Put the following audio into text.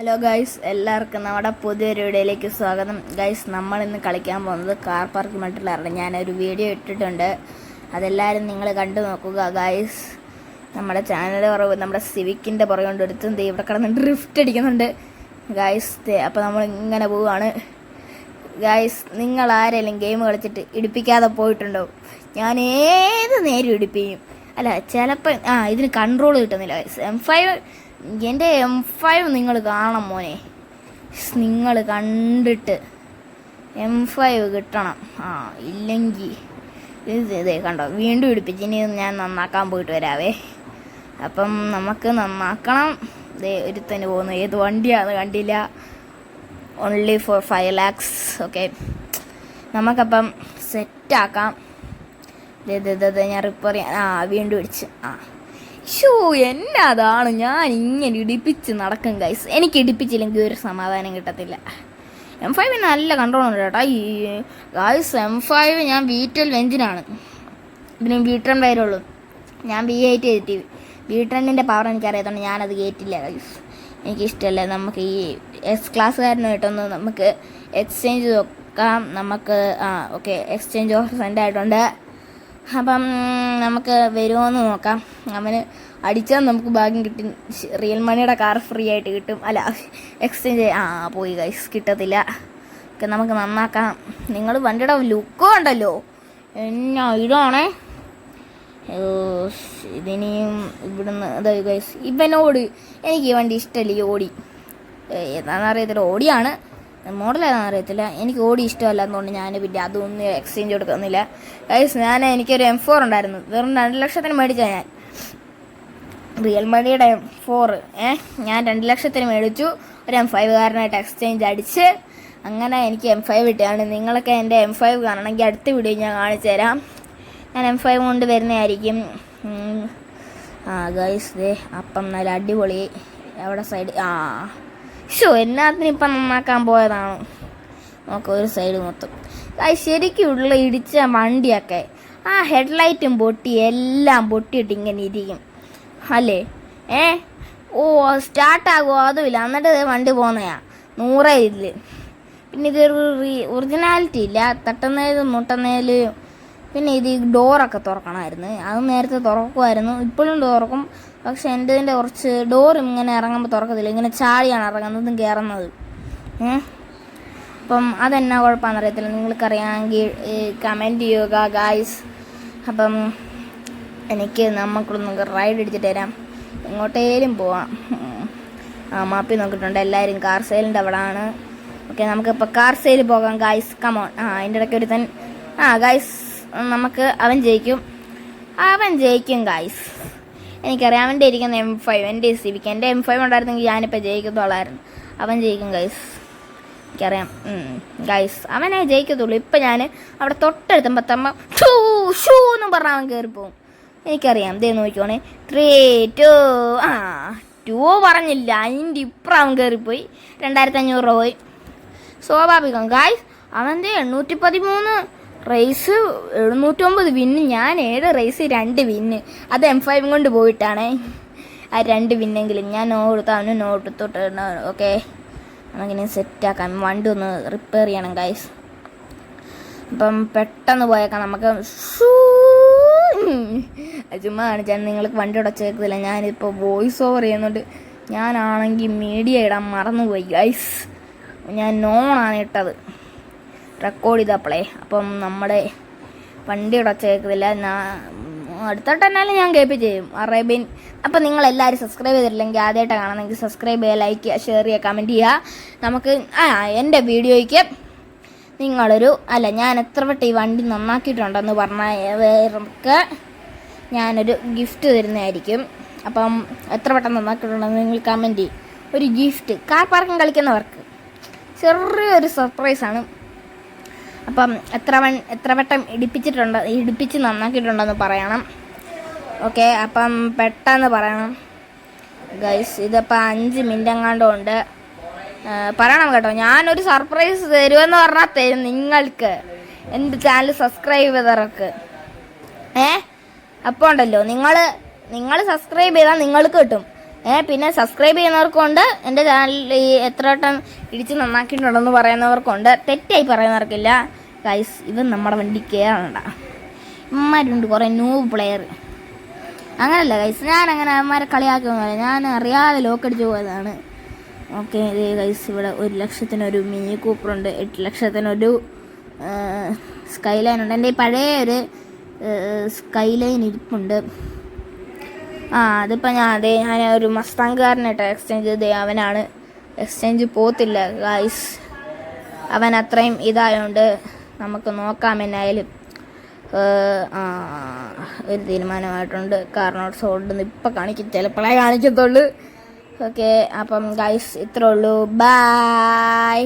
Hello guys, എല്ലാവർക്കും നമ്മുടെ പുതിയൊരു വീഡിയോയിലേക്ക് സ്വാഗതം. ഗൈസ്, നമ്മളിന്ന് കളിക്കാൻ പോകുന്നത് കാർ പാർക്ക് മട്ടിലാണ്. ഞാനൊരു വീഡിയോ ഇട്ടിട്ടുണ്ട്, അതെല്ലാവരും നിങ്ങൾ കണ്ടു നോക്കുക ഗൈസ്. നമ്മുടെ ചാനൽ പുറകെ നമ്മുടെ സിവിക്കിൻ്റെ പുറകെ കൊണ്ട് എടുത്തും ഇവിടെ കിടന്ന് ഡ്രിഫ്റ്റ് അടിക്കുന്നുണ്ട് ഗൈസ്. അപ്പോൾ നമ്മൾ ഇങ്ങനെ പോവുകയാണ് ഗൈസ്. നിങ്ങൾ ആരെങ്കിലും ഗെയിം കളിച്ചിട്ട് ഇടിപ്പിക്കാതെ പോയിട്ടുണ്ടോ? ഞാൻ ഏത് നേരം ഇടിപ്പിക്കും. അല്ല, ചിലപ്പോൾ ഇതിന് കൺട്രോൾ കിട്ടുന്നില്ല ഗൈസ്. എൻ്റെ M5 നിങ്ങൾ കാണണം മോനെ. നിങ്ങൾ കണ്ടിട്ട് M5 കിട്ടണം. ഇല്ലെങ്കിൽ ഇതേ കണ്ടോ, വീണ്ടും ഇടിപ്പിച്ച്. ഇനി ഞാൻ നന്നാക്കാൻ പോയിട്ട് വരാവേ. അപ്പം നമുക്ക് നന്നാക്കണം. ഇതേ ഒരുത്തന് പോകുന്നു. ഏത് വണ്ടിയാണെന്ന് കണ്ടില്ല. Only four 5 lakhs. ഓക്കെ, നമുക്കപ്പം സെറ്റാക്കാം. ഞാൻ റിപ്പയർ ചെയ്യാൻ വീണ്ടും ഇടിച്ച്. എന്നതാണ് ഞാൻ ഇങ്ങനെ ഇടിപ്പിച്ച് നടക്കും ഗൈസ്. എനിക്ക് ഇടിപ്പിച്ചില്ലെങ്കിൽ ഒരു സമാധാനം കിട്ടത്തില്ല. M5 നല്ല കൺട്രോൾ ഉണ്ട് കേട്ടോ ഈ ഗൈസ്. M5 ഞാൻ V12 എഞ്ചിനാണ്. ഇതിന് V10 വരെയുള്ളൂ. ഞാൻ V8 കയറ്റി. V10ൻ്റെ പവർ എനിക്കറിയാത്തതുകൊണ്ട് ഞാനത് കയറ്റില്ല ഗൈസ്. എനിക്കിഷ്ടമല്ല. നമുക്ക് ഈ S-ക്ലാസ്സുകാരനായിട്ടൊന്ന് നമുക്ക് എക്സ്ചേഞ്ച് നോക്കാം. നമുക്ക് ഓക്കെ, എക്സ്ചേഞ്ച് ഓഫർ സെൻഡ് ആയിട്ടുണ്ട്. അപ്പം നമുക്ക് വരുമോയെന്ന് നോക്കാം. അവന് അടിച്ചാൽ നമുക്ക് ഭാഗ്യം കിട്ടും. റിയൽ മണിയുടെ കാർ ഫ്രീ ആയിട്ട് കിട്ടും. അല്ല, എക്സ്ചേഞ്ച് പോയി ഗൈസ്, കിട്ടത്തില്ല. ഒക്കെ നമുക്ക് നന്നാക്കാം. നിങ്ങൾ വണ്ടിയുടെ ലുക്കും ഉണ്ടല്ലോ എന്നാ ഇതാണേ. ഇതിനെയും ഇവിടുന്ന് അതായത് ഗൈസ്, ഇവനോട് എനിക്ക് ഈ വണ്ടി ഇഷ്ടമല്ല. ഈ ഓടി ഏതാണെന്ന് അറിയത്തില്ല. ഓടിയാണ് മോഡൽ ഏതാണെന്ന് അറിയത്തില്ല. എനിക്ക് ഓടി ഇഷ്ടമല്ലാത്തതുകൊണ്ട് ഞാൻ പിന്നെ അതൊന്നും എക്സ്ചേഞ്ച് കൊടുക്കുന്നില്ല ഗൈസ്. എനിക്കൊരു M4 ഉണ്ടായിരുന്നു. വെറും 2 ലക്ഷത്തിന് മേടിച്ചാൽ ഞാൻ റിയൽ മണിയുടെ M4 ഞാൻ 2 ലക്ഷത്തിന് മേടിച്ചു. ഒരു M5കാരനായിട്ട് എക്സ്ചേഞ്ച് അടിച്ച് അങ്ങനെ എനിക്ക് M5 കിട്ടുകയാണ്. നിങ്ങളൊക്കെ എൻ്റെ M5 കാണണമെങ്കിൽ അടുത്ത വീഡിയോ ഞാൻ കാണിച്ചു തരാം. ഞാൻ M5 കൊണ്ട് വരുന്നതായിരിക്കും ഗൈസ്. അപ്പം നല്ല അടിപൊളി. അവിടെ സൈഡ് എന്നാത്തിനും ഇപ്പം നന്നാക്കാൻ പോയതാണോ നമുക്ക് ഒരു സൈഡ് മൊത്തം ശരിക്കുള്ള ഇടിച്ച വണ്ടിയൊക്കെ ഹെഡ്ലൈറ്റും പൊട്ടി എല്ലാം പൊട്ടിയിട്ട് ഇങ്ങനെ ഇരിക്കും അല്ലേ. സ്റ്റാർട്ടാകുമോ അതുമില്ല. എന്നിട്ട് വണ്ടി പോകുന്നതാ 100 ഇതിൽ. പിന്നെ ഇതൊരു ഒറിജിനാലിറ്റി ഇല്ല. തട്ടുന്നതിൽ മുട്ടുന്നതിൽ. പിന്നെ ഇത് ഈ ഡോറൊക്കെ തുറക്കണമായിരുന്നു. അത് നേരത്തെ തുറക്കുമായിരുന്നു. ഇപ്പോഴും തുറക്കും. പക്ഷെ എൻ്റെ കുറച്ച് ഡോർ ഇങ്ങനെ ഇറങ്ങുമ്പോൾ തുറക്കത്തില്ല. ഇങ്ങനെ ചാടിയാണ് ഇറങ്ങുന്നതും കയറുന്നത്. അപ്പം അതെന്നാ കുഴപ്പമാണെന്ന് അറിയത്തില്ല. നിങ്ങൾക്കറിയാമെങ്കിൽ കമൻറ്റ് ചെയ്യുക ഗായ്സ്. അപ്പം നമുക്കൊന്ന് റൈഡ് അടിച്ചിട്ട് തരാം. എങ്ങോട്ടേലും പോവാം. മാപ്പി നോക്കിയിട്ടുണ്ട്. എല്ലാവരും കാർ സെയിലിൻ്റെ അവിടെ ആണ്. ഓക്കെ, നമുക്കിപ്പോൾ കാർ സെയിൽ പോകാം ഗായ്സ്. കമോൺ. അതിൻ്റെ ഇടയ്ക്ക് ഒരുത്തൻ ഗായ്സ് നമുക്ക് അവൻ ജയിക്കും ഗായ്സ്. എനിക്കറിയാം അവൻ്റെ ഇരിക്കുന്ന M5. എൻ്റെ സിവിക്ക് എൻ്റെ M5 ഉണ്ടായിരുന്നെങ്കിൽ ഞാനിപ്പോൾ ജയിക്കത്തുള്ളായിരുന്നു. അവൻ ജയിക്കും ഗൈസ്, എനിക്കറിയാം ഗൈസ്. അവനെ ജയിക്കത്തുള്ളൂ. ഇപ്പം ഞാൻ അവിടെ തൊട്ടെടുത്തുമ്പോൾ ഷൂ എന്നും പറഞ്ഞാൽ അവൻ കയറിപ്പോവും. എനിക്കറിയാം. ദേ നോക്കിക്കോണേ. 3, 2 പറഞ്ഞില്ല. അതിൻ്റെ ഇപ്പുറം അവൻ കയറിപ്പോയി. 2500 രൂപ പോയി. സ്വാഭാവികം ഗായ്സ്. അവൻ്റെ 813 റേസ് 709 വിന്ന്. ഞാൻ 7 റേസ് 2 വിന്ന്. അത് M5 കൊണ്ട് പോയിട്ടാണേ. 2 വിന്നെങ്കിലും ഞാൻ അവന് നോട്ടത്തോട്ട്. ഓക്കെ, നമുക്കിനി സെറ്റാക്കാം. വണ്ടി ഒന്ന് റിപ്പയർ ചെയ്യണം ഗൈസ്. അപ്പം പെട്ടെന്ന് പോയേക്കാം നമുക്ക്. ചുമ്മാ കാണിച്ചാൽ നിങ്ങൾക്ക് വണ്ടി ഉടച്ചേക്കത്തില്ല. ഞാനിപ്പോൾ വോയിസ് ഓവർ ചെയ്യുന്നുണ്ട്. ഞാനാണെങ്കിൽ മീഡിയ ഇടാൻ മറന്നുപോയി ഗൈസ്. ഞാൻ നോണാണ് ഇട്ടത് റെക്കോർഡ് ചെയ്തപ്പോളേ. അപ്പം നമ്മുടെ വണ്ടി ഉടച്ചേക്കത്തില്ല. അടുത്തോട്ട് എന്നാലും ഞാൻ കേൾപ്പിച്ച് ചെയ്യും അറേബ്യൻ. അപ്പം നിങ്ങളെല്ലാവരും സബ്സ്ക്രൈബ് ചെയ്തിട്ടില്ലെങ്കിൽ ആദ്യമായിട്ട് കാണണമെങ്കിൽ സബ്സ്ക്രൈബ് ചെയ്യുക, ലൈക്ക് ചെയ്യുക, ഷെയർ ചെയ്യുക, കമൻറ്റ് ചെയ്യുക. നമുക്ക് എൻ്റെ വീഡിയോയ്ക്ക് ഞാൻ എത്ര വട്ടം ഈ വണ്ടി നന്നാക്കിയിട്ടുണ്ടെന്ന് പറഞ്ഞവർക്ക് ഞാനൊരു ഗിഫ്റ്റ് തരുന്നതായിരിക്കും. അപ്പം എത്ര വട്ടം നന്നാക്കിയിട്ടുണ്ടെന്ന് നിങ്ങൾ കമൻറ്റ് ചെയ്യും. ഒരു ഗിഫ്റ്റ് കാർ പാർക്കിംഗ് കളിക്കുന്നവർക്ക് ചെറിയൊരു സർപ്രൈസാണ്. അപ്പം എത്ര വട്ടം ഇടിപ്പിച്ച് നന്നാക്കിയിട്ടുണ്ടെന്ന് പറയണം. ഓക്കെ, അപ്പം പെട്ടെന്ന് പറയണം ഗൈസ്. ഇതിപ്പോൾ 5 മിനിറ്റ് എങ്ങാണ്ടും ഉണ്ട്. പറയണം കേട്ടോ. ഞാനൊരു സർപ്രൈസ് തരുമെന്ന് പറഞ്ഞാൽ തരും നിങ്ങൾക്ക്, എൻ്റെ ചാനൽ സബ്സ്ക്രൈബ് ചെയ്തവർക്ക്. അപ്പോൾ ഉണ്ടല്ലോ, നിങ്ങൾ സബ്സ്ക്രൈബ് ചെയ്താൽ നിങ്ങൾക്ക് കിട്ടും. പിന്നെ സബ്സ്ക്രൈബ് ചെയ്യുന്നവർക്കുണ്ട്, എൻ്റെ ചാനലിൽ ഈ എത്ര വട്ടം ഇടിച്ച് നന്നാക്കിയിട്ടുണ്ടെന്ന് പറയുന്നവർക്കുണ്ട്, തെറ്റായി പറയുന്നവർക്കില്ല. ഗൈസ് ഇവൻ നമ്മുടെ വണ്ടി കയറണ്ട. ഇവന്മാരുണ്ട് കുറേ ന്യൂബ് പ്ലെയർ. അങ്ങനല്ല ഗൈസ്, ഞാൻ അങ്ങനെ അവന്മാരെ കളിയാക്കൊന്നുമില്ല, ഞാൻ അറിയാതെ ലോക്കടിച്ച് പോയതാണ്. ഓക്കെ ഇത് ഗൈസ് ഇവിടെ 1,00,000-ന് മിനി കൂപ്പറുണ്ട്, 8,00,000-ന് സ്കൈലൈൻ ഉണ്ട്. എൻ്റെ ഈ പഴയ ഒരു സ്കൈലൈൻ ഇരിപ്പുണ്ട്. അതിപ്പോൾ ഞാൻ ഒരു മസ്താങ്കാരനായിട്ട് എക്സ്ചേഞ്ച് ചെയ്ത് അവനാണ് എക്സ്ചേഞ്ച് പോകത്തില്ല ഗൈസ്. അവൻ അത്രയും ഇതായതുകൊണ്ട് നമുക്ക് നോക്കാം എന്നായാലും. ഒരു തീരുമാനമായിട്ടുണ്ട്. കാർനോട്ട് സോൾഡൊന്നും ഇപ്പം ചിലപ്പോഴേ കാണിക്കത്തുള്ളൂ. ഓക്കെ അപ്പം ഗൈസ് ഇത്രേ ഉള്ളൂ. ബൈ.